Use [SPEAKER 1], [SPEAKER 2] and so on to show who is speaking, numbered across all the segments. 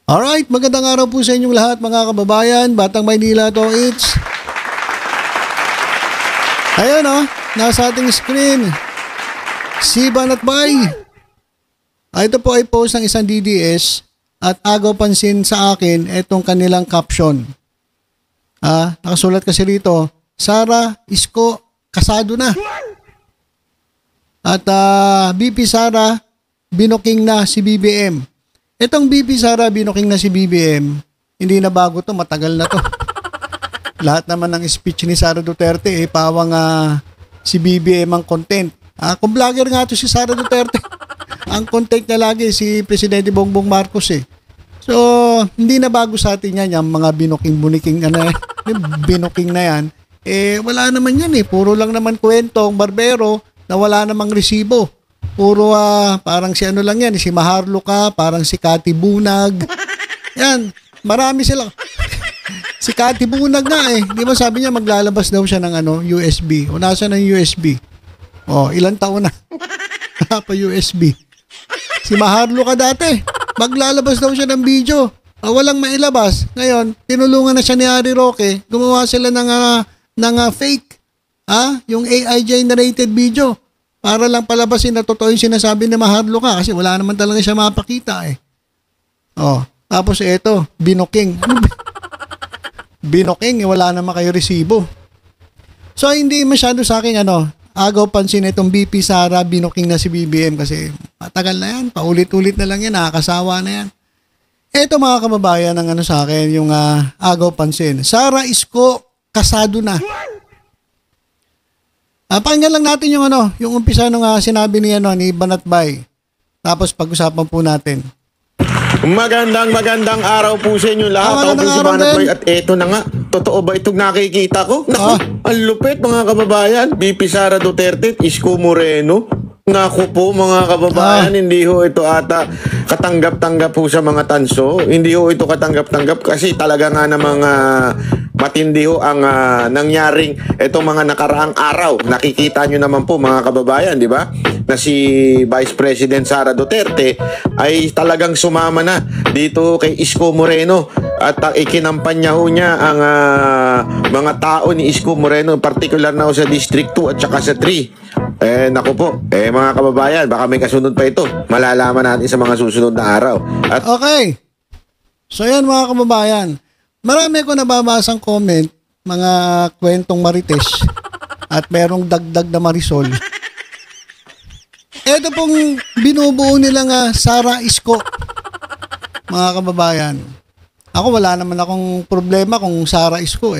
[SPEAKER 1] Alright, magandang araw po sa inyong lahat mga kababayan. Batang Maynila to, it's... Ayun nasa ating screen. Si Banatbay. Ito po ay post ng isang DDS at agaw pansin sa akin itong kanilang caption. Nakasulat kasi rito, Sara Isko kasado na. At BP Sara binoking na si BBM. Itong BP Sara binoking na si BBM, hindi na bago to, matagal na to. Lahat naman ng speech ni Sara Duterte, pawang si BBM ang content. Kung vlogger nga to si Sara Duterte, ang content niya lagi si Presidente Bongbong Marcos So, hindi na bago sa atin yan, yung mga binoking-buniking, binoking na yan. Wala naman yan puro lang naman kwentong, barbero, na wala namang resibo. Puro parang si ano lang yan, si Maharlika, parang si Kati Bunag. Yan, marami sila. Si Kati Bunag nga Di ba sabi niya maglalabas daw siya ng USB. O nasa ng USB? Ilang taon na. Pa USB. Si Maharlika dati, maglalabas daw siya ng video. Walang mailabas. Ngayon, tinulungan na siya ni Harry Roque. Gumawa sila ng fake. Yung AI generated video. Para lang palabasin na totoo yung sinasabi ni Maharlika kasi wala naman talaga siya mapakita Tapos ito, binoking. Binoking, wala naman kayo resibo. So hindi masyado sa akin agaw pansin itong BP Sara binoking na si BBM kasi matagal na yan, paulit-ulit na lang yan, nakakasawa na yan. Ito mga kababayan ang sa akin, yung agaw pansin. Sara Isko kasado na. Pakinggan lang natin yung umpisa nung sinabi ni Banatbay. Tapos pag-usapan po natin.
[SPEAKER 2] Magandang araw po sa inyo lahat. Ako po si Banatbay at eto na nga. Totoo ba itong nakikita ko? Naku, ang lupit mga kababayan. BP Sara Duterte, Isko Moreno. Naku po mga kababayan, hindi ho ito ata katanggap-tanggap po sa mga tanso. Hindi ho ito katanggap-tanggap kasi talaga nga namang matindi ho ang nangyaring itong mga nakaraang araw. Nakikita nyo naman po mga kababayan, di ba? Na si Vice President Sara Duterte ay talagang sumama na dito kay Isko Moreno at ikinampanya ho niya ang mga tao ni Isko Moreno, particular na ho sa District 2 at saka sa 3. Naku po, mga kababayan, baka may kasunod pa ito. Malalaman natin sa mga susunod na araw.
[SPEAKER 1] Okay. So yan mga kababayan, marami ko nababasang comment, mga kwentong marites at merong dagdag na marisol. Ito pong binubuo nilang Sara Isko, mga kababayan. Ako wala naman akong problema kung Sara Isko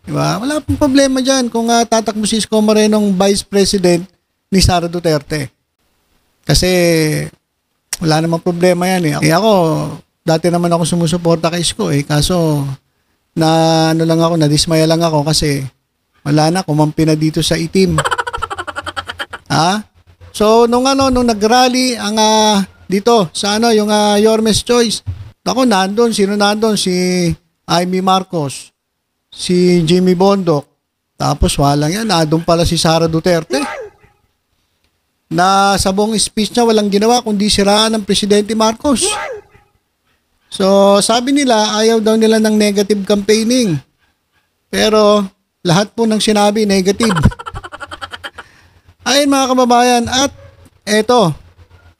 [SPEAKER 1] Diba? Wala pong problema dyan kung tatakbo si Isko Morenong Vice President ni Sara Duterte. Kasi wala namang problema yan ako, dati naman ako sumusuporta kay Isko kaso nadismaya lang ako kasi wala na, kumampi na dito sa itim. So nung nag-rally ang dito sa yung Yormes Choice. Ako sino nandun? Si Amy Marcos, si Jimmy Bondoc, tapos walang yan, doon pala si Sara Duterte. Na sa buong speech niya walang ginawa kundi siraan ng Presidente Marcos. So sabi nila, ayaw daw nila ng negative campaigning. Pero lahat po ng sinabi, negative. Ayun mga kababayan, at eto,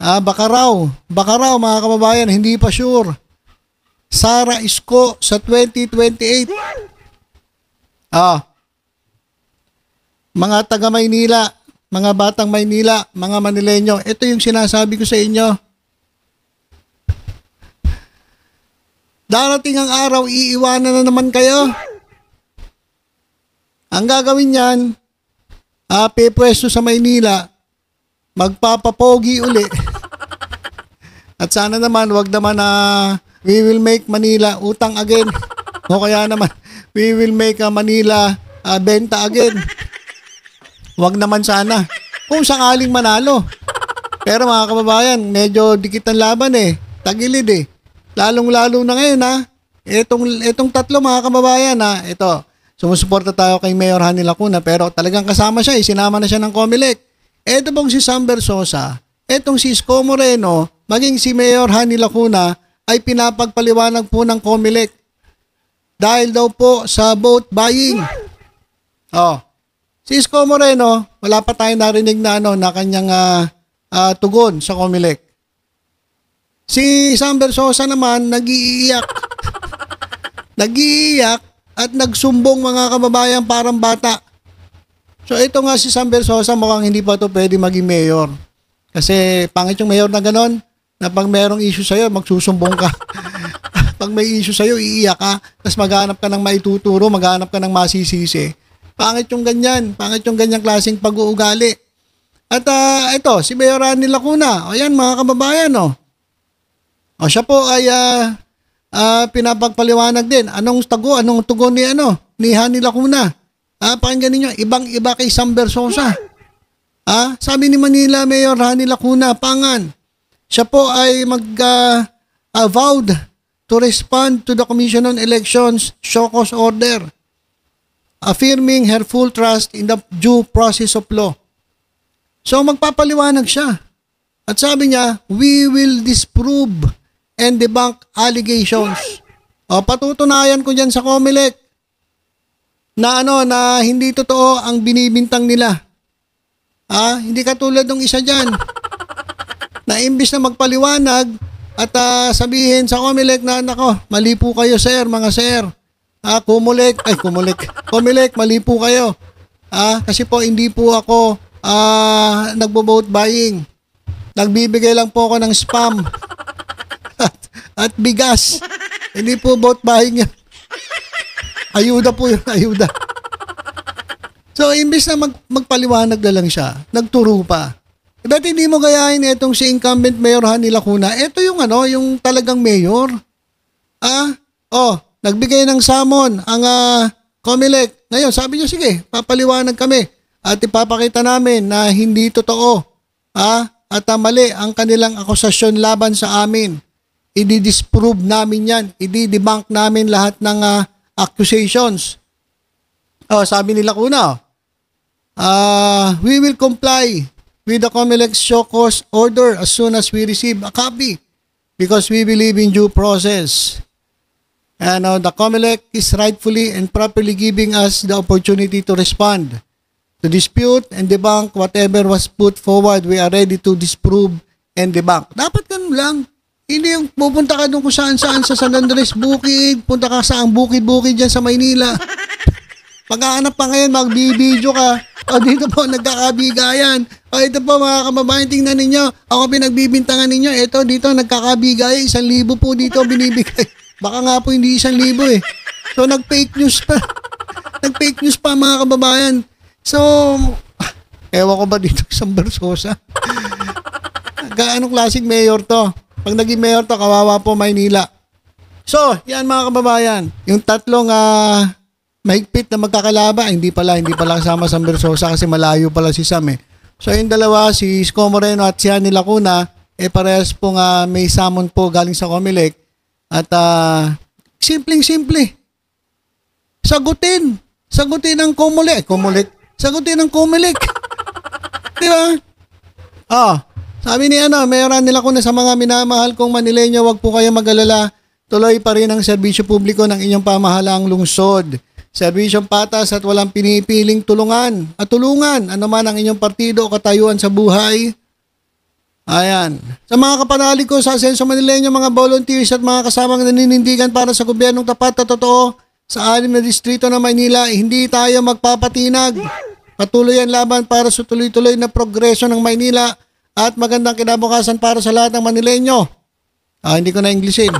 [SPEAKER 1] baka raw mga kababayan, hindi pa sure. Sara Isko sa 2028. Mga taga Maynila, mga batang Maynila, mga Manileño, ito yung sinasabi ko sa inyo. Darating ang araw, iiwanan na naman kayo. Ang gagawin yan, pepwesto sa Maynila, magpapapogi uli. At sana naman, wag naman we will make Manila utang again. O kaya naman, we will make Manila benta again. Wag naman sana. Kung sakaling manalo. Pero mga kababayan, medyo dikit ang laban Tagilid Lalong-lalo na ngayon Itong tatlo mga kababayan ito. Sumusuporta tayo kay Mayor Hanny Lacuna pero talagang kasama siya sinama na siya ng COMELEC. Ito pong si Sam Versosa, itong si Isko Moreno, maging si Mayor Hanny Lacuna ay pinapagpaliwanag po ng COMELEC dahil daw po sa vote buying. Oh. Si Isko Moreno, wala pa tayong narinig na na kanyang tugon sa COMELEC. Si Sam Versosa naman nag-iiyak. Nag-iiyak at nagsumbong mga kababayan parang bata. So ito nga si Sam Versosa mukhang hindi pa to pwede maging mayor. Kasi pangit yung mayor na ganon, na pag merong issue sa'yo, magsusumbong ka. Pag may issue sa'yo, iiyak ka, tapos maghanap ka ng maituturo, maghanap ka ng masisisi. Pangit yung ganyan, pangit yung ganyang klaseng pag-uugali. At ito, si Mayor Rani Lacuna, o yan mga kababayan, o siya po ay pinapagpaliwanag din. Anong tugon ni Hani Lacuna? Pakinggan ninyo, ibang-iba kay Sam Versosa. Sabi ni Manila Mayor Hani Lacuna, Pangan, siya po ay vowed to respond to the Commission on Elections show cause order, affirming her full trust in the due process of law. So magpapaliwanag siya. At sabi niya, we will disprove and debunk allegations. Patutunayan ko dyan sa COMELEC na na hindi totoo ang binibintang nila. Hindi katulad ng isa dyan na imbis na magpaliwanag at sabihin sa COMELEC na nako, mali po kayo sir, mga sir. COMELEC, mali po kayo. Kasi po hindi po ako nagbo-vote buying. Nagbibigay lang po ako ng spam at bigas. Hindi po vote buying yan. Ayuda po yun, ayuda. So, imbis na magpaliwanag na lang siya, nagturo pa. Ba't hindi mo gayahin itong si incumbent Mayor Hani Lacuna? Ito yung yung talagang mayor. Nagbigay ng samon ang COMELEC. Ngayon, sabi niya, sige, papaliwanag kami. At ipapakita namin na hindi totoo. At mali ang kanilang akusasyon laban sa amin. I-disprove namin yan. I-debunk namin lahat ng accusations. Sabi ni Lacuna, we will comply with the COMELEC's show cause order as soon as we receive a copy because we believe in due process. And the COMELEC is rightfully and properly giving us the opportunity to respond, to dispute and debunk whatever was put forward. We are ready to disprove and debunk. Dapat ganun lang. Hindi yung pupunta ka doon kung saan-saan sa San Andres Bukid, punta ka sa ang bukid-bukid dyan sa Maynila. Pagkahanap pa ngayon, magbibideo ka. Dito po, nagkakabigayan. Ito po mga kababayan, tingnan ninyo. Ako pinagbibintangan ninyo. Ito, dito, nagkakabigayan. 1,000 po dito binibigay. Baka nga po hindi 1,000 eh. So, nag-fake news pa. Nag-fake news pa mga kababayan. So, ewan ko ba dito Sam Versosa? Anong klaseng mayor to? Pag naging mayor to, kawawa po Maynila. So, yan mga kababayan. Yung tatlong mahigpit na magkakalaba, hindi pala kasama Sam Versosa kasi malayo pala si Sam eh. So yung dalawa, si Isko Moreno at si Hani Lacuna, parehas pong may summon po galing sa COMELEC. At simpleng-simple. Sagutin ng COMELEC. Sagutin ng COMELEC. Di ba? Sabi ni Mayor Rani Lacuna, sa mga minamahal kong Manileño, wag po kayo mag-alala. Tuloy pa rin ang serbisyo publiko ng inyong pamahalaang lungsod. Serbisyong patas at walang pinipiling tulungan. Ano man ang inyong partido o katayuan sa buhay. Ayan. Sa mga kapanalig ko sa Asenso Manileño, mga volunteers at mga kasamang naninindigan para sa gobyernong tapat at totoo sa 6 na distrito ng Maynila, hindi tayo magpapatinag. Patuloy ang laban para sa tuloy-tuloy na progresyo ng Maynila at magandang kinabukasan para sa lahat ng Manileño. Hindi ko na Englishin.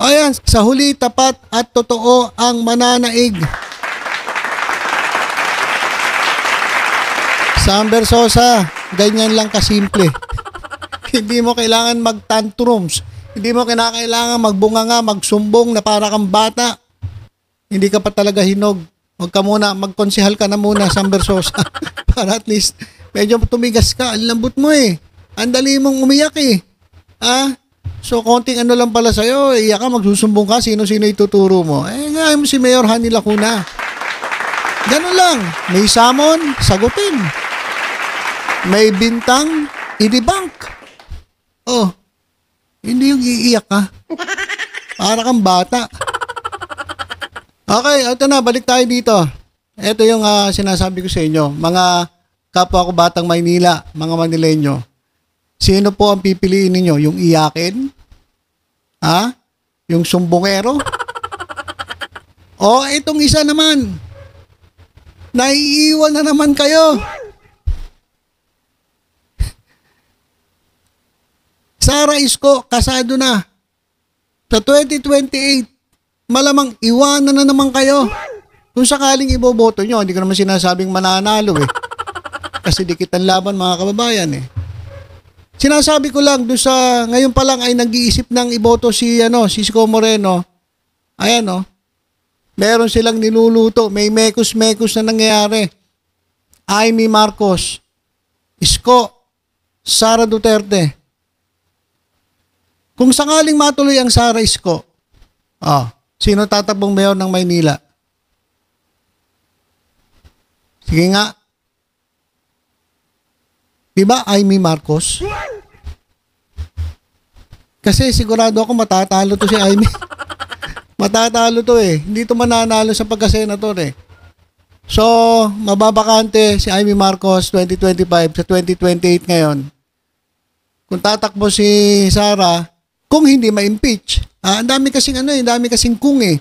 [SPEAKER 1] Ayan, sa huli, tapat at totoo ang mananaig. Sam Versosa, ganyan lang kasimple. Hindi mo kailangan mag-tantrums. Hindi mo kailangan magbunganga, magsumbong na para kang bata. Hindi ka pa talaga hinog. Huwag ka muna, magkonsehal ka na muna, Sam Versosa. Para at least, medyo tumigas ka. Ang lambot mo eh. Ang dali mong umiyak eh. So, konting lang pala sa'yo, iyak ka, magsusumbong ka, sino-sino ituturo mo. Nga si Mayor Hani Lacuna. Ganun lang. May summon, sagutin. May bintang, i-debunk. Hindi Hindi yung iiyak ka. Para kang bata. Okay, ito na. Balik tayo dito. Ito yung sinasabi ko sa inyo. Mga kapwa ko batang Maynila, mga Manileño. Sino po ang pipiliin ninyo? Yung iyakin? Ha? Yung sumbongero? O itong isa naman. Naiiwan na naman kayo. Sara Isko, kasado na. Sa 2028, malamang iwanan na naman kayo. Kung sakaling iboboto nyo, hindi ko naman sinasabing mananalo eh. Kasi dikit ang laban mga kababayan eh. Sinasabi ko lang, doon sa, ngayon pa lang ay nag-iisip ng iboto si Isko Moreno. Ayan meron silang niluluto. May mekos-mekos na nangyayari. Amy Marcos, Isko, Sara Duterte. Kung sakaling matuloy ang Sara Isko, sino tatakbong mayor ng Maynila? Sige nga. Diba Amy Marcos? Kasi sigurado ako matatalo to si Amy. Matatalo to eh. Hindi to mananalo sa pagka-senator eh. So, mababakante si Amy Marcos 2025 sa 2028 ngayon. Kung tatakbo si Sara, kung hindi ma-impeach. Ang dami kasing dami kasing kung eh.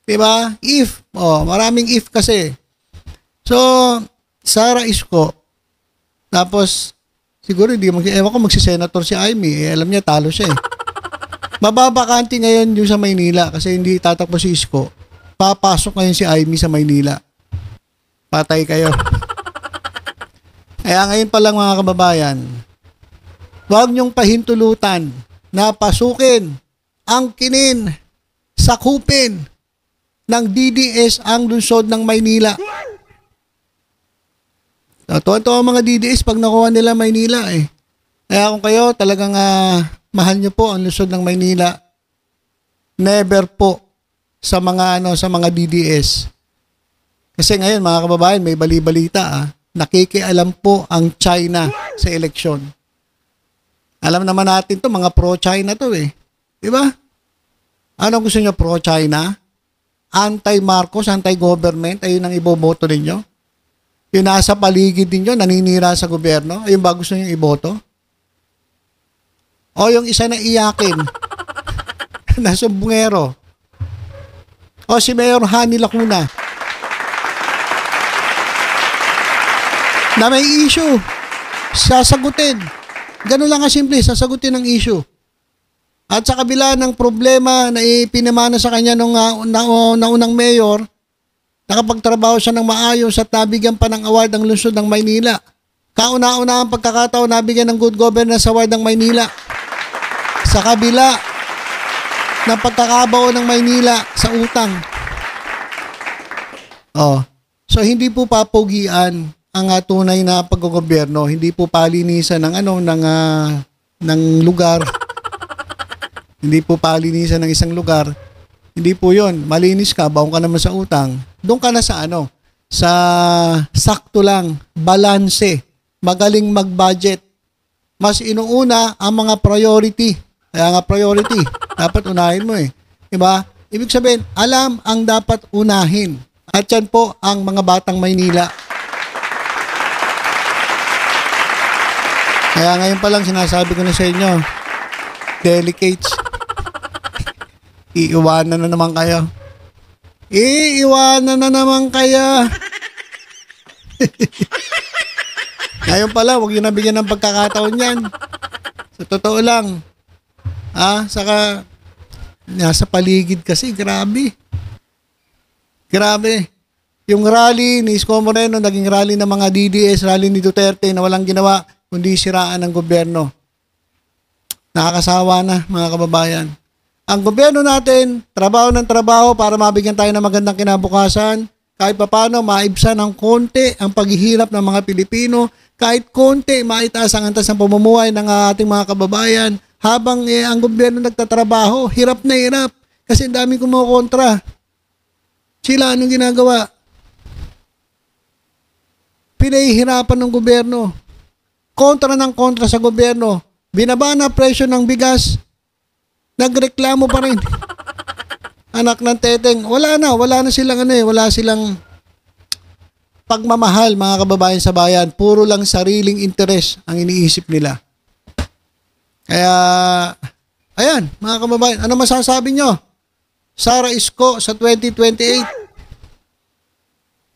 [SPEAKER 1] 'Di ba? If, maraming if kasi. So, Sara Isko. Tapos siguro ewan ko magsi-senator si Amy, alam niya talo siya eh. Mababakante ngayon yung sa Maynila kasi hindi tatakbo si Isko. Papasok ngayon si Amy sa Maynila. Patay kayo. Kaya ngayon pa lang mga kababayan, huwag niyong pahintulutan na pasukin, angkinin, sakupin ng DDS ang lungsod ng Maynila. Tuwan-tuwa ang mga DDS pag nakuha nila Maynila eh. Kaya kung kayo talagang mahal nyo po ang lungsod ng Maynila, never po sa mga DDS. Kasi ngayon mga kababayan, may bali-balita nakikialam po ang China sa eleksyon. Alam naman natin to, mga pro-China to eh. Diba? Ano gusto nyo, pro-China? Anti-Marcos, anti-government, ayun ang iboboto ninyo? Yung nasa paligid ninyo, naninira sa gobyerno, ayun ba gusto nyo iboto? O yung isa na iyakin, na sumbongero. O si Mayor Hani Lacuna, na may issue, sasagutin. Ganun lang kasimple, sasagutin ang issue. At sa kabila ng problema na ipinamana sa kanya nung naunang mayor, nakapagtrabaho siya ng maayos at nabigyan pa ng award ang lungsod ng Maynila. Kauna-una ang pagkakataon nabigyan ng Good Governance Award ng Maynila. Sa kabila ng pagkakabaon ng Maynila sa utang. So hindi po papugian ang tunay na paggogobyerno, hindi po palinisan ng lugar. Hindi po palinisan ng isang lugar. Hindi po 'yon. Malinis ka, baon ka naman sa utang. Doon ka na sa sa sakto lang, balanse, magaling mag-budget. Mas inuuna ang mga priority. Kaya nga priority, dapat unahin mo eh. Diba? Ibig sabihin, alam ang dapat unahin. At yan po ang mga batang Maynila. Kaya ngayon pa lang sinasabi ko na sa inyo, delicates, iiwanan na naman kayo. Iiwanan na naman kayo. Ngayon pa lang, huwag yun nabigyan ng pagkakataon yan. Sa totoo lang. Saka, nasa paligid kasi, grabe. Grabe. Yung rally ni Isko Moreno, naging rally ng mga DDS, rally ni Duterte na walang ginawa, kundi siraan ng gobyerno. Nakakasawa na, mga kababayan. Ang gobyerno natin, trabaho ng trabaho para mabigyan tayo ng magandang kinabukasan. Kahit papano, maibsan ng konti ang paghihirap ng mga Pilipino. Kahit konti, maitaas ang antas ng pamumuhay ng ating mga kababayan. Habang ang gobyerno nagtatrabaho, hirap na hirap. Kasi ang daming kumukontra. Sila, anong ginagawa? Pinahihirapan ng gobyerno. Kontra ng kontra sa gobyerno. Binaba na presyo ng bigas. nagreklamo pa rin. Anak ng teteng, wala na silang wala silang pagmamahal, mga kababayan sa bayan. Puro lang sariling interes ang iniisip nila. Kaya, ayan, mga kababayan, ano masasabi nyo? Sara Isko sa 2028.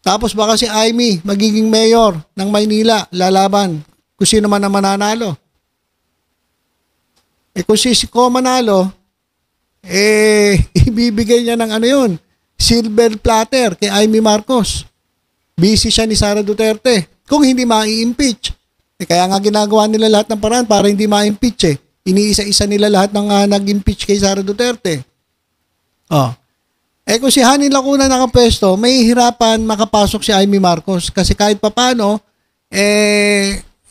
[SPEAKER 1] Tapos baka si Amy magiging mayor ng Maynila, lalaban kung sino man ang mananalo. Kung si Isko manalo, ibibigay niya ng yun, silver platter kay Amy Marcos. Busy siya ni Sara Duterte kung hindi ma-impeach. Kaya nga ginagawa nila lahat ng paraan para hindi ma-impeach . Iniisa-isa nila lahat ng nag-impeach kay Sara Duterte. Kung si Hani Lacuna nakapesto, may hirapan makapasok si Amy Marcos kasi kahit papano,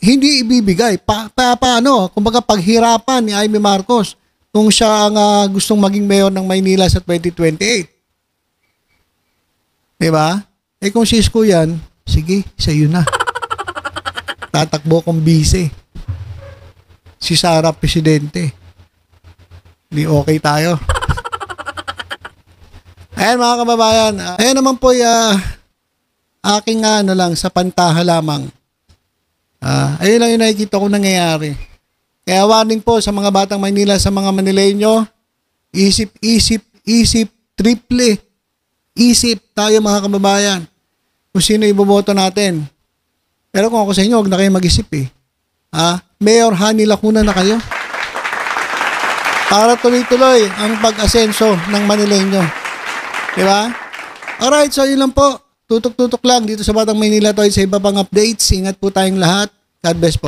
[SPEAKER 1] hindi ibibigay. Paano? Kumbaga paghirapan ni Amy Marcos kung siya ang gustong maging mayor ng Maynila sa 2028. Diba? Kung si Isko yan, sige, sa'yo na. Tatakbo kong bise. Si Sara presidente. Di okay tayo. Ayan mga kababayan. Ayan naman po aking lang sa pantaha lamang. Ayun lang yung nakikita ko nangyayari. Kaya warning po sa mga batang Maynila, sa mga Manileño, isip, triple. Isip tayo mga kababayan kung sino iboboto natin. Pero kung ako sa inyo, huwag na kayo mag-isip . Mayor Hani Lacuna na kayo. Para tuloy-tuloy ang pag-asenso ng Manileño. Diba? Alright, so yun lang po. Tutok-tutok lang dito sa Batang Maynila to sa iba pang updates. Ingat po tayong lahat. God bless po.